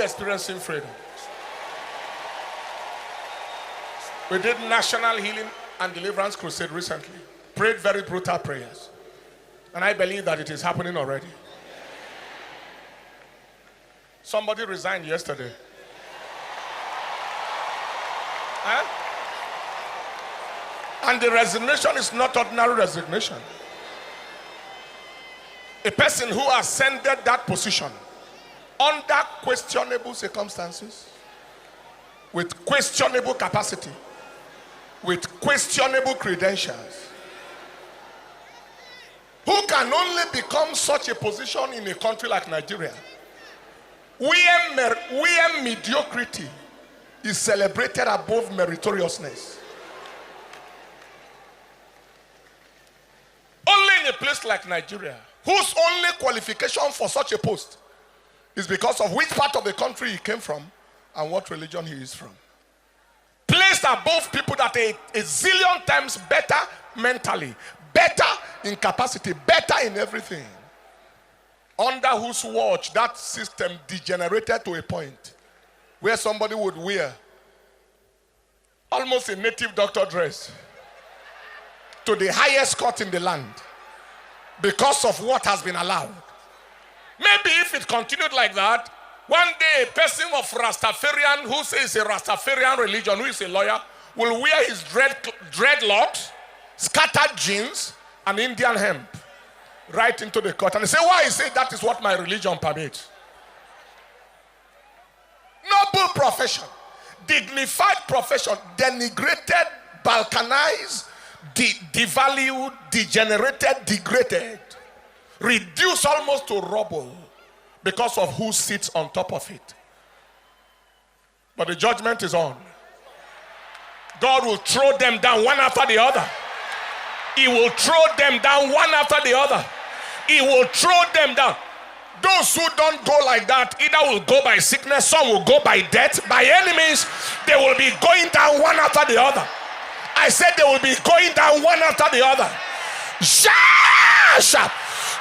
experiencing freedom. We did National Healing and Deliverance Crusade recently. Prayed very brutal prayers. And I believe that it is happening already. Somebody resigned yesterday. Huh? And the resignation is not ordinary resignation. A person who ascended that position under questionable circumstances, with questionable capacity, with questionable credentials, who can only become such a position in a country like Nigeria, where mediocrity is celebrated above meritoriousness. Only in a place like Nigeria, whose only qualification for such a post is because of which part of the country he came from and what religion he is from. Placed above people that are a zillion times better mentally, better in capacity, better in everything. Under whose watch that system degenerated to a point where somebody would wear almost a native doctor dress to the highest court in the land because of what has been allowed. Maybe if it continued like that, one day a person of Rastafarian who says a Rastafarian religion, who is a lawyer, will wear his dreadlocks, scattered jeans, and Indian hemp right into the court. And they say, why? He said, that is what my religion permits. Noble profession, dignified profession, denigrated, balkanized, devalued, degenerated, degraded, reduced almost to rubble because of who sits on top of it. But the judgment is on. God will throw them down one after the other. He will throw them down one after the other. He will throw them down. Those who don't go like that either will go by sickness, some will go by death, by enemies. They will be going down one after the other. I said they will be going down one after the other.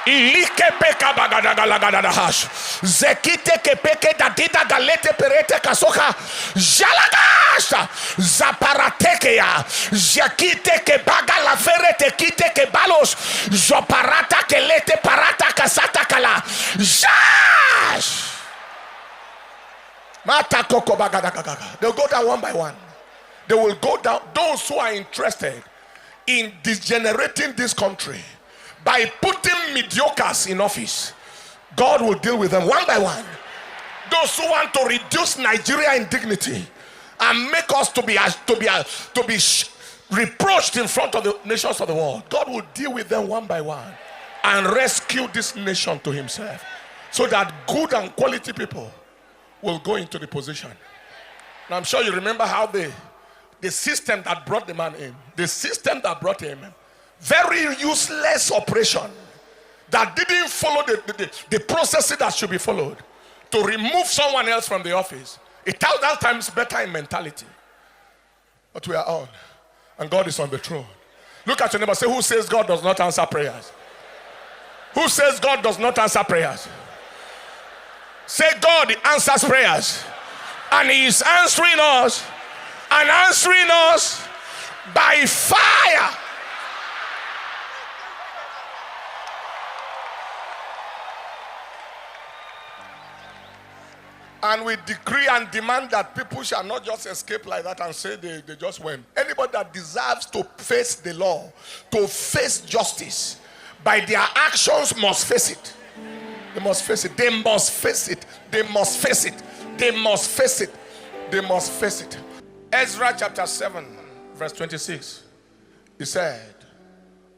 Ilike peka bagadagalagadada hash. Zekite kepeke dadida galete perete kasoka. Jalagasta. Zaparatekeya. Jakite ke baga la ferete kite ke balos. Joparata kelete parata kasata kala. Jash. Mata koko bagadagagaga. They'll go down one by one. They will go down. Those who are interested in degenerating this country by putting mediocres in office, God will deal with them one by one. Those who want to reduce Nigeria in dignity and make us to be reproached in front of the nations of the world, God will deal with them one by one and rescue this nation to himself, so that good and quality people will go into the position. Now, I'm sure you remember how the system that brought the man in, the system that brought him in, very useless operation that didn't follow the processes that should be followed to remove someone else from the office. 1,000 times better in mentality. But we are on, and God is on the throne. Look at your neighbor, say, who says God does not answer prayers? Who says God does not answer prayers? Say, God answers prayers, and he is answering us, and answering us by fire. And we decree and demand that people shall not just escape like that and say they just went. Anybody that deserves to face the law, to face justice, by their actions must face it. They must face it. They must face it. They must face it. They must face it. They must face it. Ezra chapter 7, verse 26. He said,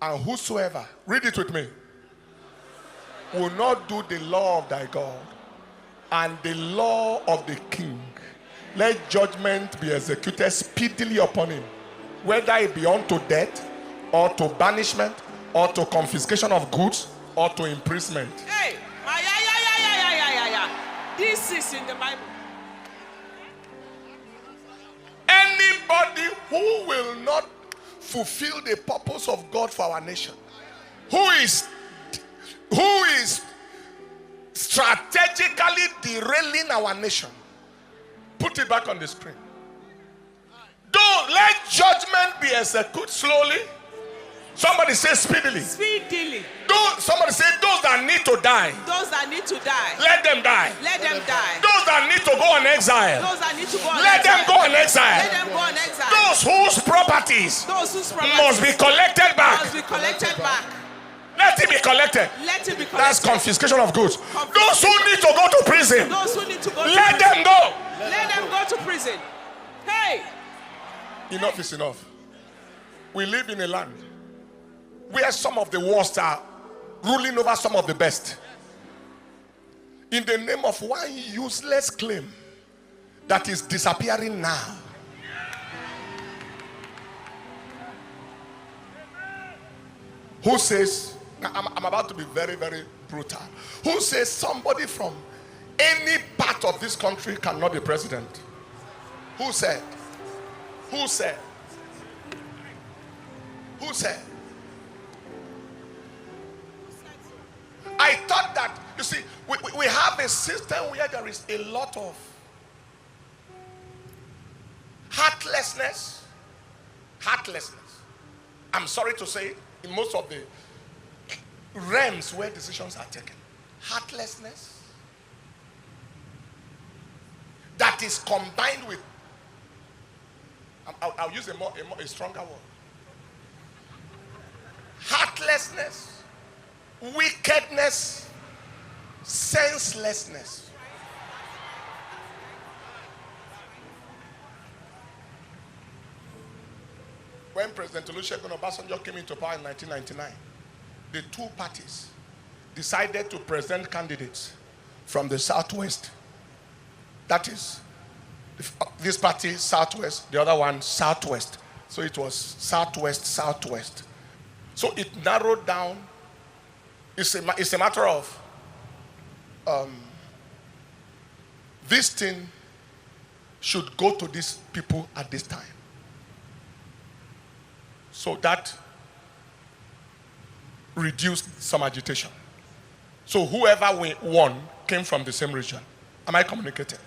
and whosoever, read it with me, will not do the law of thy God and the law of the king, let judgment be executed speedily upon him, whether it be unto death, or to banishment, or to confiscation of goods, or to imprisonment. Hey, this is in the Bible. Anybody who will not fulfill the purpose of God for our nation, who is strategically derailing our nation. Put it back on the screen. Don't let judgment be executed slowly. Somebody say speedily. Speedily. Somebody say those that need to die. Those that need to die. Let them die. Let them die. Those that need to go on exile. Those that need to go on Let exile. them go on exile. Let them go on exile. Those whose properties must be collected back. Must be collected back. Let it be collected. Let it be collected. That's confiscation of goods. Those who need to go to prison. Those who need to go to let prison. them go. Let them go to prison. Hey. Enough is enough. We live in a land where some of the worst are ruling over some of the best. In the name of one useless claim that is disappearing now. Who says, I'm about to be very, very brutal. Who says somebody from any part of this country cannot be president? Who said? Who said? Who said? I thought that, you see, we have a system where there is a lot of heartlessness. Heartlessness. I'm sorry to say, in most of the realms where decisions are taken, heartlessness that is combined with, I'll use a stronger word, heartlessness, wickedness, senselessness. When President Olusegun Obasanjo came into power in 1999, the two parties decided to present candidates from the Southwest. That is, this party Southwest, the other one Southwest. So it was Southwest, Southwest. So it narrowed down. It's a matter of this thing should go to these people at this time. So that reduced some agitation. So whoever won came from the same region. Am I communicating?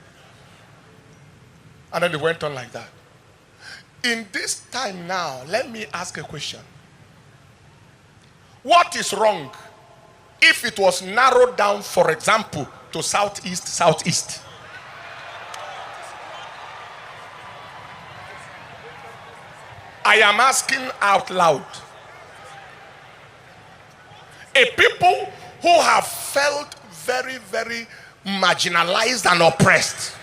And then it went on like that. In this time now, let me ask a question. What is wrong if it was narrowed down, for example, to southeast, southeast? I am asking out loud. A people who have felt very, very marginalized and oppressed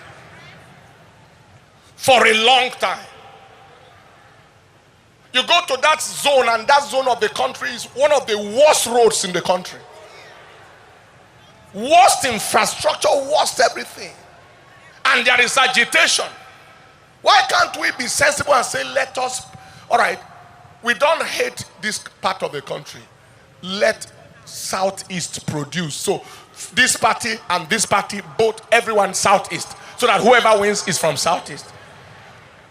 for a long time. You go to that zone, and that zone of the country is one of the worst roads in the country. Worst infrastructure, worst everything. And there is agitation. Why can't we be sensible and say, let us, all right, we don't hate this part of the country. Let Southeast produce. So this party and this party, both, everyone Southeast. So that whoever wins is from Southeast.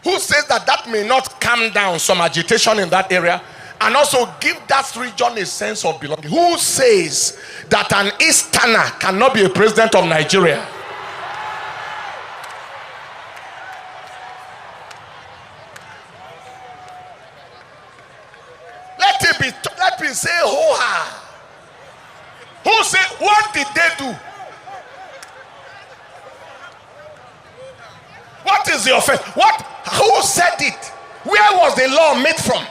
Who says that that may not calm down some agitation in that area and also give that region a sense of belonging? Who says that an Easterner cannot be a president of Nigeria? Let me say ho-ha. Who say, what did they do? What is the offense? What? Who said it? Where was the law made from?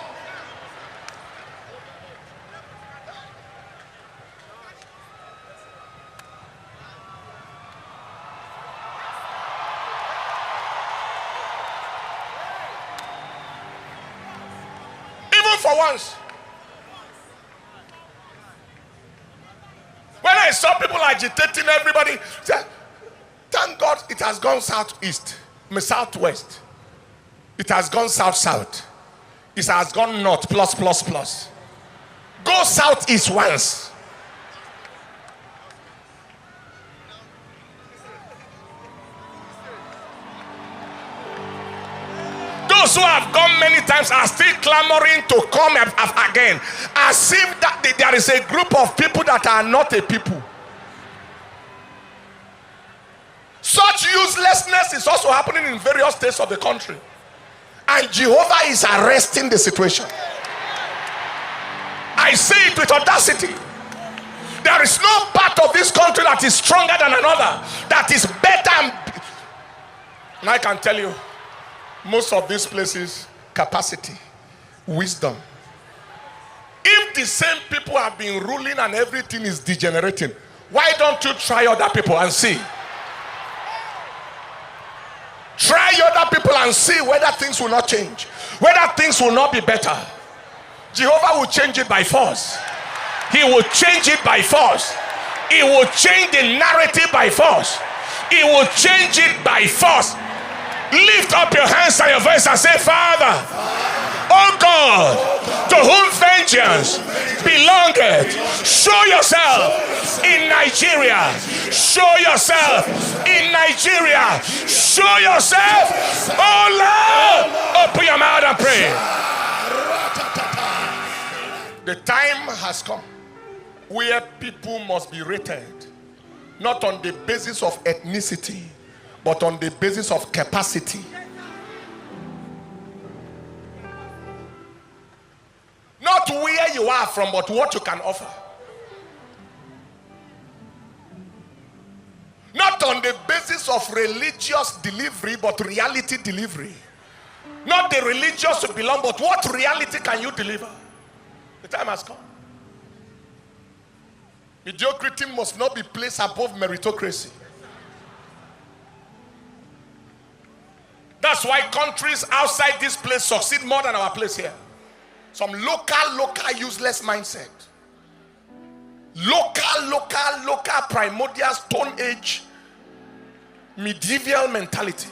Even for once. When I saw people agitating everybody, said, thank God it has gone southeast. Southwest. It has gone south. It has gone north, plus. Go southeast once. Those who have gone many times are still clamoring to come again, as if that there is a group of people that are not a people. uselessness is also happening in various states of the country. And Jehovah is arresting the situation. I say it with audacity. There is no part of this country that is stronger than another, that is better. And I can tell you, most of these places, capacity, wisdom. If the same people have been ruling and everything is degenerating, why don't you try other people and see? Try other people and see whether things will not change, whether things will not be better. Jehovah will change it by force. He will change it by force. He will change the narrative by force. He will change it by force. Lift up your hands and your voice and say, Father, oh God, to whom vengeance belongeth, show yourself in Nigeria. Show yourself in Nigeria. Show yourself. Oh Lord, open your mouth and pray. The time has come where people must be rated not on the basis of ethnicity, but on the basis of capacity. Not where you are from, but what you can offer. Not on the basis of religious delivery, but reality delivery. Not the religious to belong, but what reality can you deliver? The time has come. Mediocrity must not be placed above meritocracy. That's why countries outside this place succeed more than our place here. Some local useless mindset. Local primordial stone age medieval mentality.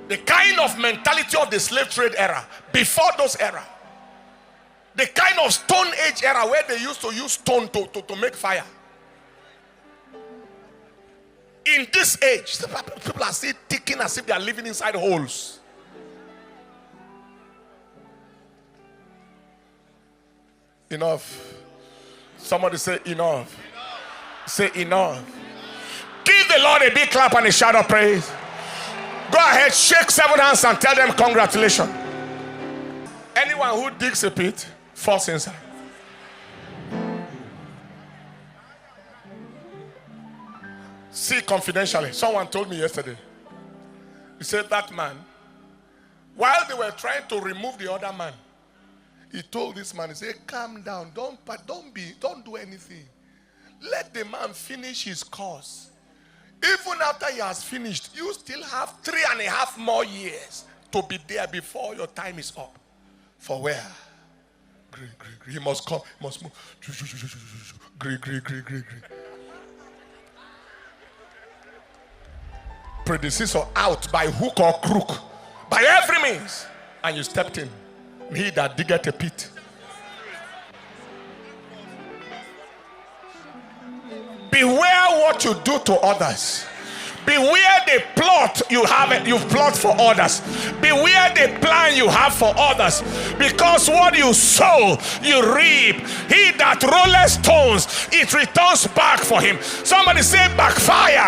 The kind of mentality of the slave trade era, before those era. The kind of stone age era where they used to use stone to make fire. In this age, people are still ticking as if they are living inside holes. Enough. Somebody say enough. Say enough. Give the Lord a big clap and a shout of praise. Go ahead, shake 7 hands and tell them congratulations. Anyone who digs a pit falls inside. See, confidentially, someone told me yesterday. He said that man, while they were trying to remove the other man, he told this man, he said, calm down, don't do anything. Let the man finish his course. Even after he has finished, you still have 3.5 more years to be there before your time is up. For where? He must come, he must move. Predecessor out by hook or crook, by every means, and you stepped in. He that diggeth a pit. Beware what you do to others. Beware the plot you've plot for others. Beware the plan you have for others. Because what you sow, you reap. He that rolleth stones, it returns back for him. Somebody say backfire.